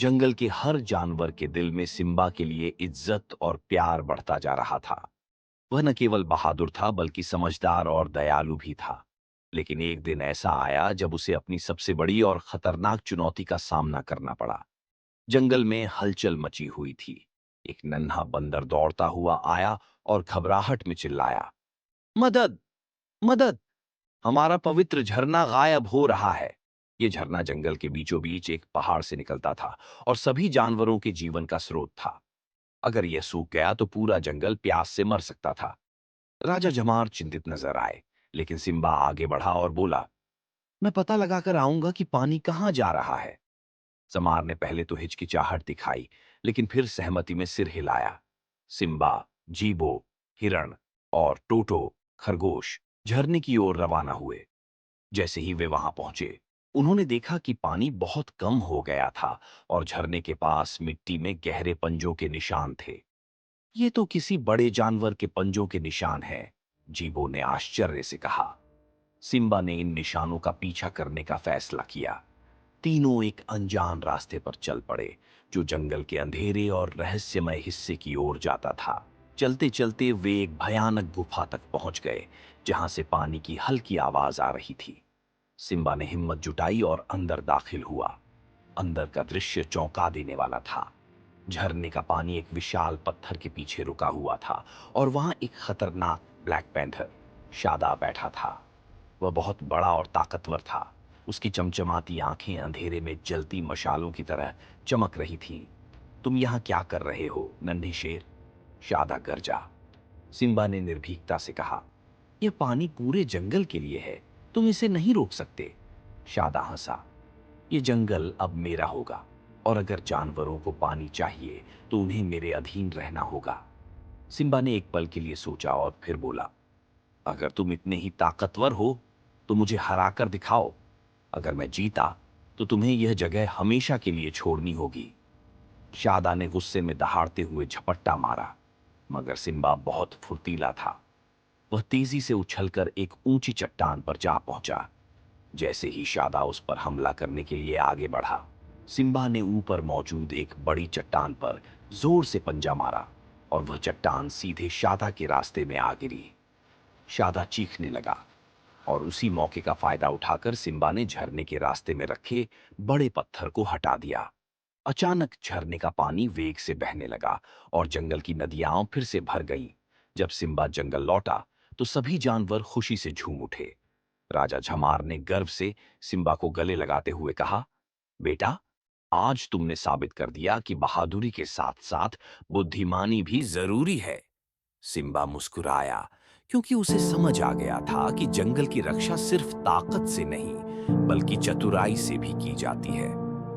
जंगल के हर जानवर के दिल में सिम्बा के लिए इज्जत और प्यार बढ़ता जा रहा था। वह न केवल बहादुर था बल्कि समझदार और दयालु भी था। लेकिन एक दिन ऐसा आया जब उसे अपनी सबसे बड़ी और खतरनाक चुनौती का सामना करना पड़ा। जंगल में हलचल मची हुई थी। एक नन्हा बंदर दौड़ता हुआ आया और घबराहट में चिल्लाया, मदद! मदद! हमारा पवित्र झरना गायब हो रहा है। ये झरना जंगल के बीचों बीच एक पहाड़ से निकलता था और सभी जानवरों के जीवन का स्रोत था। अगर यह सूख गया तो पूरा जंगल प्यास से मर सकता था। राजा जमार चिंतित नजर आए, लेकिन सिम्बा आगे बढ़ा और बोला, मैं पता लगाकर आऊंगा कि पानी कहाँ जा रहा है। जमार ने पहले तो हिचकिचाहट दिखाई, लेकिन फिर सहमति में सिर हिलाया। सिम्बा, जीबो, हिरण और टोटो, खरगोश, झरने की ओर रवाना हुए। जैसे ही वे वहां पहुंचे, उन्होंने देखा कि पानी बहुत कम हो गया था और झरने के पास मिट्टी में गहरे पंजों के निशान थे। ये तो किसी बड़े जानवर के पंजों के निशान हैं, जीबो ने आश्चर्य से कहा। सिम्बा ने इन निशानों का पीछा करने का फैसला किया। तीनों एक अनजान रास्ते पर चल पड़े, जो जंगल के अंधेरे और रहस्यमय हिस्से की ओर जाता था। चलते चलते वे एक भयानक गुफा तक पहुंच गए, जहां से पानी की हल्की आवाज आ रही थी। सिम्बा ने हिम्मत जुटाई और अंदर दाखिल हुआ। अंदर का दृश्य चौंका देने वाला था। झरने का पानी एक विशाल पत्थर के पीछे रुका हुआ था और वहां एक खतरनाक ब्लैक पैंथर शादा बैठा था। वह बहुत बड़ा और ताकतवर था। उसकी चमचमाती आंखें अंधेरे में जलती मशालों की तरह चमक रही थीं। तुम यहां क्या कर रहे हो, नन्हे शेर? शादा गरजा। सिम्बा ने निर्भीकता से कहा, यह पानी पूरे जंगल के लिए है, तुम इसे नहीं रोक सकते। शादा हंसा, ये जंगल अब मेरा होगा और अगर जानवरों को पानी चाहिए तो उन्हें मेरे अधीन रहना होगा। सिम्बा ने एक पल के लिए सोचा और फिर बोला, अगर तुम इतने ही ताकतवर हो तो मुझे हरा कर दिखाओ। अगर मैं जीता तो तुम्हें यह जगह हमेशा के लिए छोड़नी होगी। शादा ने गुस्से में दहाड़ते हुए झपट्टा मारा, मगर सिम्बा बहुत फुर्तीला था। वह तेजी से उछलकर एक ऊंची चट्टान पर जा पहुंचा। जैसे ही शादा उस पर हमला करने के लिए आगे बढ़ा, सिम्बा ने ऊपर मौजूद एक बड़ी चट्टान पर जोर से पंजा मारा और वह चट्टान सीधे शादा के रास्ते में आ गिरी। शादा चीखने लगा और उसी मौके का फायदा उठाकर सिम्बा ने झरने के रास्ते में रखे बड़े पत्थर को हटा दिया। अचानक झरने का पानी वेग से बहने लगा और जंगल की नदियां फिर से भर गईं। जब सिम्बा जंगल लौटा तो सभी जानवर खुशी से झूम उठे। राजा झमार ने गर्व से सिम्बा को गले लगाते हुए कहा, बेटा, आज तुमने साबित कर दिया कि बहादुरी के साथ साथ बुद्धिमानी भी जरूरी है। सिम्बा मुस्कुराया, क्योंकि उसे समझ आ गया था कि जंगल की रक्षा सिर्फ ताकत से नहीं बल्कि चतुराई से भी की जाती है।